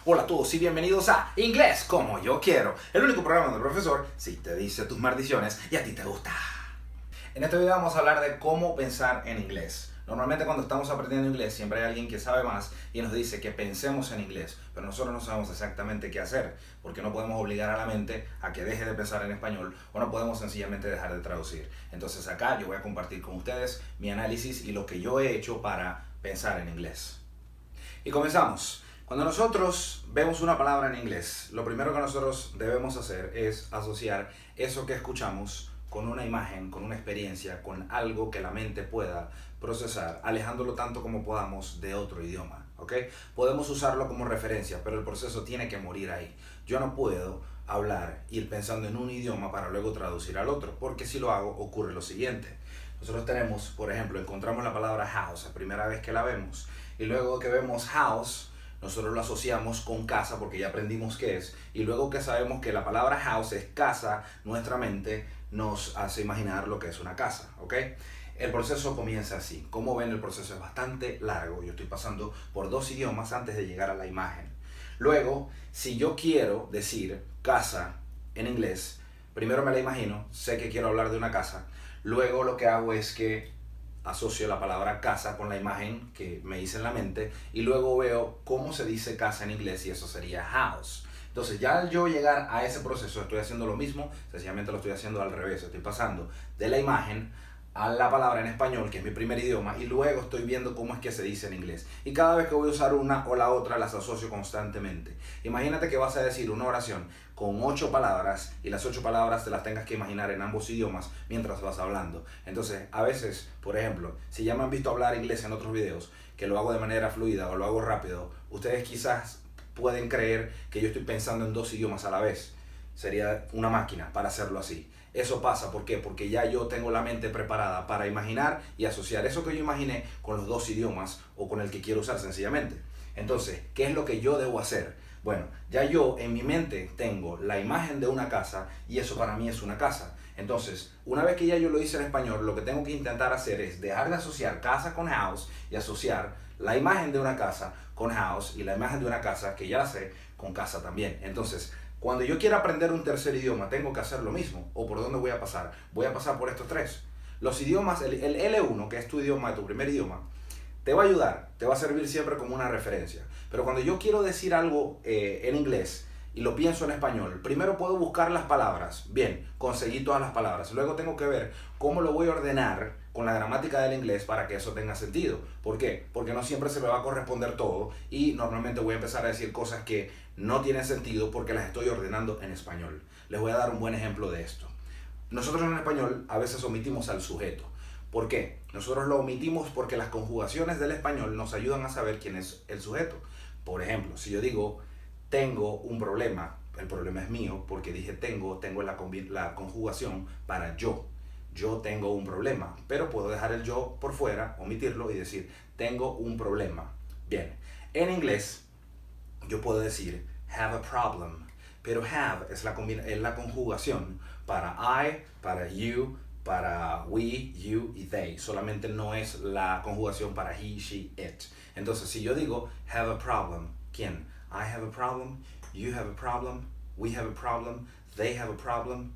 Hola a todos y bienvenidos a Inglés como yo quiero, el único programa donde el profesor sí te dice tus maldiciones y a ti te gusta. En este video vamos a hablar de cómo pensar en inglés. Normalmente cuando estamos aprendiendo inglés siempre hay alguien que sabe más y nos dice que pensemos en inglés, pero nosotros no sabemos exactamente qué hacer, porque no podemos obligar a la mente a que deje de pensar en español o no podemos sencillamente dejar de traducir. Entonces acá yo voy a compartir con ustedes mi análisis y lo que yo he hecho para pensar en inglés. Y comenzamos. Cuando nosotros vemos una palabra en inglés, lo primero que nosotros debemos hacer es asociar eso que escuchamos con una imagen, con una experiencia, con algo que la mente pueda procesar, alejándolo tanto como podamos de otro idioma, ¿ok? Podemos usarlo como referencia, pero el proceso tiene que morir ahí. Yo no puedo hablar, ir pensando en un idioma para luego traducir al otro, porque si lo hago ocurre lo siguiente. Nosotros tenemos, por ejemplo, encontramos la palabra house, la primera vez que la vemos, y luego que vemos house, nosotros lo asociamos con casa porque ya aprendimos qué es, y luego que sabemos que la palabra house es casa, nuestra mente nos hace imaginar lo que es una casa, ¿ok? El proceso comienza así. Como ven, el proceso es bastante largo. Yo estoy pasando por dos idiomas antes de llegar a la imagen. Luego, si yo quiero decir casa en inglés, primero me la imagino, sé que quiero hablar de una casa. Luego lo que hago es que asocio la palabra casa con la imagen que me hice en la mente y luego veo cómo se dice casa en inglés y eso sería house. Entonces ya al yo llegar a ese proceso estoy haciendo lo mismo, sencillamente lo estoy haciendo al revés. Estoy pasando de la imagen a la palabra en español, que es mi primer idioma, y luego estoy viendo cómo es que se dice en inglés. Y cada vez que voy a usar una o la otra, las asocio constantemente. Imagínate que vas a decir una oración con 8 palabras y las 8 palabras te las tengas que imaginar en ambos idiomas mientras vas hablando. Entonces, a veces, por ejemplo, si ya me han visto hablar inglés en otros videos, que lo hago de manera fluida o lo hago rápido, ustedes quizás pueden creer que yo estoy pensando en 2 idiomas a la vez. Sería una máquina para hacerlo así. Eso pasa, ¿por qué? Porque ya yo tengo la mente preparada para imaginar y asociar eso que yo imaginé con los 2 idiomas o con el que quiero usar sencillamente. Entonces, ¿qué es lo que yo debo hacer? Bueno, ya yo en mi mente tengo la imagen de una casa y eso para mí es una casa. Entonces, una vez que ya yo lo hice en español, lo que tengo que intentar hacer es dejar de asociar casa con house y asociar la imagen de una casa con house y la imagen de una casa que ya sé con casa también. Entonces, cuando yo quiera aprender un tercer idioma, tengo que hacer lo mismo. ¿O por dónde voy a pasar? Voy a pasar por estos 3. Los idiomas, el L1, que es tu idioma, tu primer idioma, te va a ayudar, te va a servir siempre como una referencia. Pero cuando yo quiero decir algo en inglés y lo pienso en español, primero puedo buscar las palabras. Bien, conseguí todas las palabras. Luego tengo que ver cómo lo voy a ordenar con la gramática del inglés para que eso tenga sentido. ¿Por qué? Porque no siempre se me va a corresponder todo y normalmente voy a empezar a decir cosas que no tienen sentido porque las estoy ordenando en español. Les voy a dar un buen ejemplo de esto. Nosotros en español a veces omitimos al sujeto. ¿Por qué? Nosotros lo omitimos porque las conjugaciones del español nos ayudan a saber quién es el sujeto. Por ejemplo, si yo digo tengo un problema, el problema es mío porque dije tengo la conjugación para yo. Yo tengo un problema, pero puedo dejar el yo por fuera, omitirlo y decir tengo un problema. Bien, en inglés yo puedo decir have a problem, pero have es la conjugación para I, para you, para we, you y they. Solamente no es la conjugación para he, she, it. Entonces, si yo digo have a problem, ¿quién? I have a problem, you have a problem, we have a problem, they have a problem.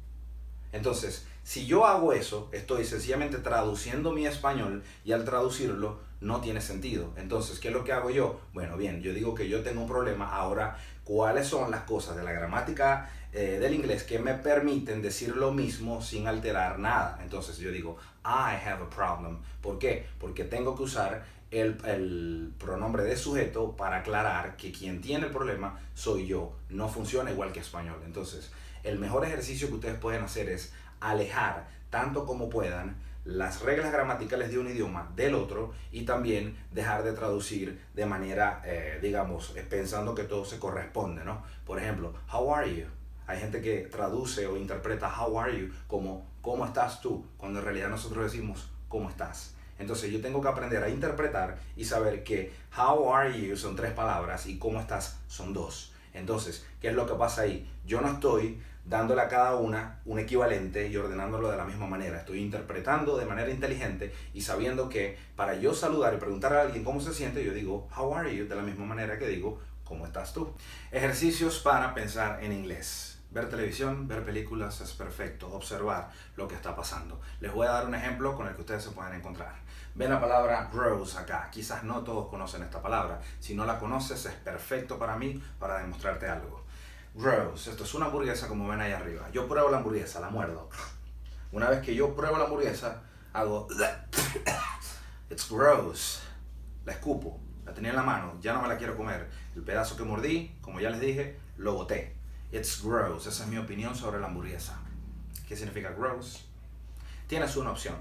Entonces, si yo hago eso, estoy sencillamente traduciendo mi español y al traducirlo no tiene sentido. Entonces, ¿qué es lo que hago yo? Bueno, bien, yo digo que yo tengo un problema. Ahora, ¿cuáles son las cosas de la gramática del inglés que me permiten decir lo mismo sin alterar nada? Entonces, yo digo, I have a problem. ¿Por qué? Porque tengo que usar el pronombre de sujeto para aclarar que quien tiene el problema soy yo. No funciona igual que español. Entonces, el mejor ejercicio que ustedes pueden hacer es alejar tanto como puedan las reglas gramaticales de un idioma del otro y también dejar de traducir de manera, digamos, pensando que todo se corresponde, ¿no? Por ejemplo, how are you? Hay gente que traduce o interpreta how are you como ¿cómo estás tú? Cuando en realidad nosotros decimos ¿cómo estás? Entonces yo tengo que aprender a interpretar y saber que how are you son 3 palabras y cómo estás son 2. Entonces, ¿qué es lo que pasa ahí? Yo no estoy dándole a cada una un equivalente y ordenándolo de la misma manera. Estoy interpretando de manera inteligente y sabiendo que para yo saludar y preguntar a alguien cómo se siente, yo digo, how are you, de la misma manera que digo, ¿Cómo estás tú? Ejercicios para pensar en inglés. Ver televisión, ver películas es perfecto. Observar lo que está pasando. Les voy a dar un ejemplo con el que ustedes se pueden encontrar. Ven la palabra gross acá. Quizás no todos conocen esta palabra. Si no la conoces, es perfecto para mí para demostrarte algo. Gross. Esto es una hamburguesa como ven ahí arriba. Yo pruebo la hamburguesa, la muerdo. Una vez que yo pruebo la hamburguesa, hago... It's gross. La escupo. La tenía en la mano, ya no me la quiero comer. El pedazo que mordí, como ya les dije, lo boté. It's gross. Esa es mi opinión sobre la hamburguesa. ¿Qué significa gross? Tienes una opción.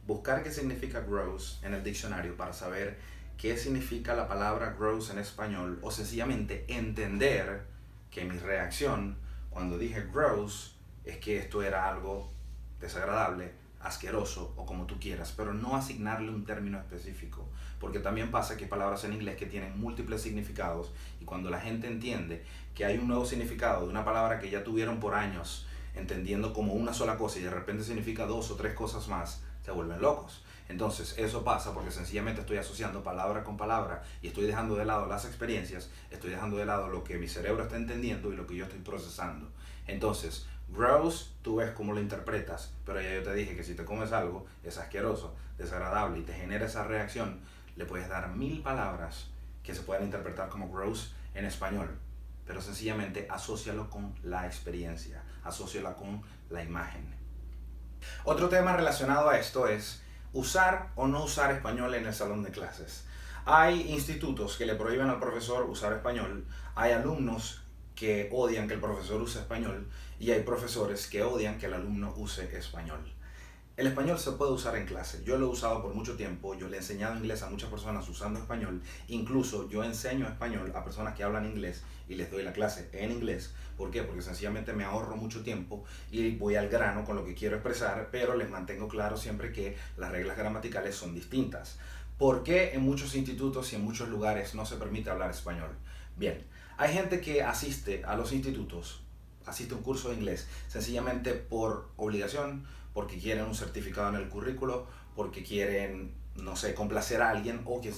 Buscar qué significa gross en el diccionario para saber qué significa la palabra gross en español, o sencillamente entender que mi reacción cuando dije gross es que esto era algo desagradable, asqueroso o como tú quieras, pero no asignarle un término específico, porque también pasa que hay palabras en inglés que tienen múltiples significados, y cuando la gente entiende que hay un nuevo significado de una palabra que ya tuvieron por años entendiendo como una sola cosa y de repente significa dos o tres cosas más, se vuelven locos. Entonces eso pasa porque sencillamente estoy asociando palabra con palabra y estoy dejando de lado las experiencias, estoy dejando de lado lo que mi cerebro está entendiendo y lo que yo estoy procesando. Entonces, gross, tú ves cómo lo interpretas, pero ya yo te dije que si te comes algo, es asqueroso, desagradable y te genera esa reacción, le puedes dar 1000 palabras que se pueden interpretar como gross en español, pero sencillamente asócialo con la experiencia, asóciala con la imagen. Otro tema relacionado a esto es usar o no usar español en el salón de clases. Hay institutos que le prohíben al profesor usar español, hay alumnos que odian que el profesor use español y hay profesores que odian que el alumno use español. El español se puede usar en clase. Yo lo he usado por mucho tiempo, yo le he enseñado inglés a muchas personas usando español, incluso yo enseño español a personas que hablan inglés y les doy la clase en inglés. ¿Por qué? Porque sencillamente me ahorro mucho tiempo y voy al grano con lo que quiero expresar, pero les mantengo claro siempre que las reglas gramaticales son distintas. ¿Por qué en muchos institutos y en muchos lugares no se permite hablar español? Bien, hay gente que asiste a los institutos, asiste a un curso de inglés, sencillamente por obligación, porque quieren un certificado en el currículo, porque quieren, no sé, complacer a alguien o que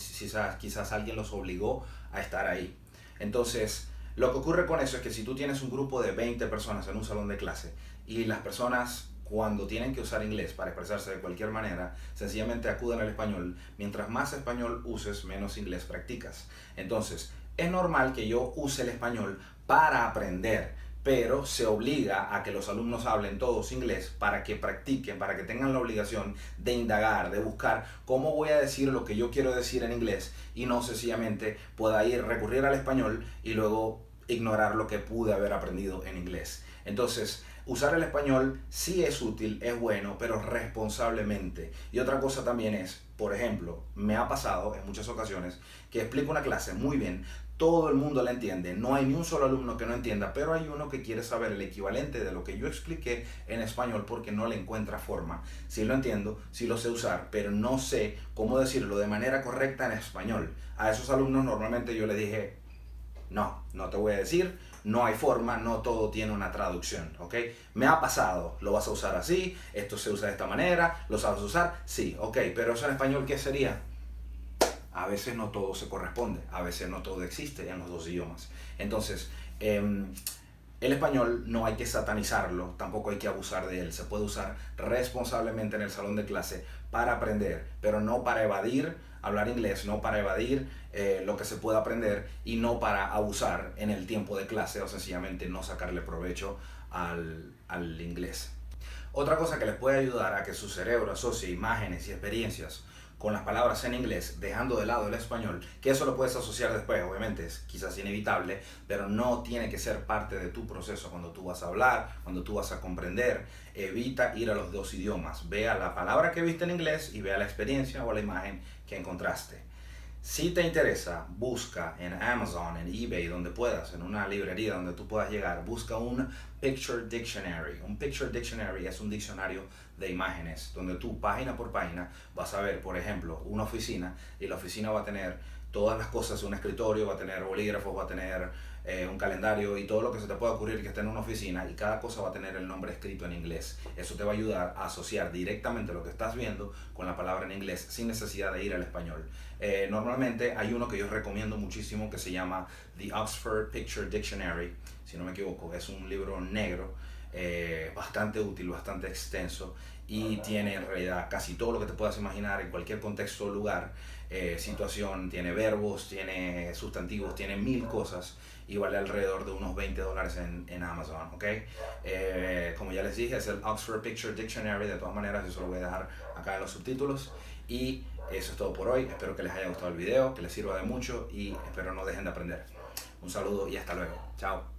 quizás alguien los obligó a estar ahí. Entonces, lo que ocurre con eso es que si tú tienes un grupo de 20 personas en un salón de clase y las personas cuando tienen que usar inglés para expresarse de cualquier manera, sencillamente acuden al español, mientras más español uses, menos inglés practicas. Entonces, es normal que yo use el español para aprender, pero se obliga a que los alumnos hablen todos inglés para que practiquen, para que tengan la obligación de indagar, de buscar cómo voy a decir lo que yo quiero decir en inglés y no sencillamente pueda recurrir al español y luego ignorar lo que pude haber aprendido en inglés. Entonces, usar el español sí es útil, es bueno, pero responsablemente. Y otra cosa también es, por ejemplo, me ha pasado en muchas ocasiones que explico una clase muy bien, todo el mundo la entiende, no hay ni un solo alumno que no entienda, pero hay uno que quiere saber el equivalente de lo que yo expliqué en español porque no le encuentra forma. Sí lo entiendo, sí lo sé usar, pero no sé cómo decirlo de manera correcta en español. A esos alumnos normalmente yo les dije, no te voy a decir, no hay forma, no todo tiene una traducción, ¿ok? Me ha pasado, lo vas a usar así, esto se usa de esta manera, lo sabes usar, sí, ok, pero eso en español, ¿qué sería? A veces no todo se corresponde, a veces no todo existe en los dos idiomas. Entonces, el español no hay que satanizarlo, tampoco hay que abusar de él. Se puede usar responsablemente en el salón de clase para aprender, pero no para evadir hablar inglés, no para evadir lo que se puede aprender y no para abusar en el tiempo de clase o sencillamente no sacarle provecho al inglés. Otra cosa que les puede ayudar a que su cerebro asocie imágenes y experiencias con las palabras en inglés, dejando de lado el español, que eso lo puedes asociar después, obviamente es quizás inevitable, pero no tiene que ser parte de tu proceso cuando tú vas a hablar, cuando tú vas a comprender. Evita ir a los dos idiomas, vea la palabra que viste en inglés y vea la experiencia o la imagen que encontraste. Si te interesa, busca en Amazon, en eBay, donde puedas, en una librería donde tú puedas llegar, busca un Picture Dictionary. Un Picture Dictionary es un diccionario de imágenes, donde tú, página por página, vas a ver, por ejemplo, una oficina, y la oficina va a tener todas las cosas, un escritorio, va a tener bolígrafos, va a tener un calendario y todo lo que se te pueda ocurrir que esté en una oficina, y cada cosa va a tener el nombre escrito en inglés. Eso te va a ayudar a asociar directamente lo que estás viendo con la palabra en inglés sin necesidad de ir al español. Normalmente hay uno que yo recomiendo muchísimo que se llama The Oxford Picture Dictionary, si no me equivoco. Es un libro negro, bastante útil, bastante extenso, y tiene en realidad casi todo lo que te puedas imaginar en cualquier contexto o lugar, situación. Tiene verbos, tiene sustantivos, tiene 1000 cosas, y vale alrededor de unos $20 en Amazon, ¿ok? Como ya les dije, es el Oxford Picture Dictionary. De todas maneras, yo se lo voy a dejar acá en los subtítulos. Y eso es todo por hoy. Espero que les haya gustado el video, que les sirva de mucho, y espero no dejen de aprender. Un saludo y hasta luego. Chao.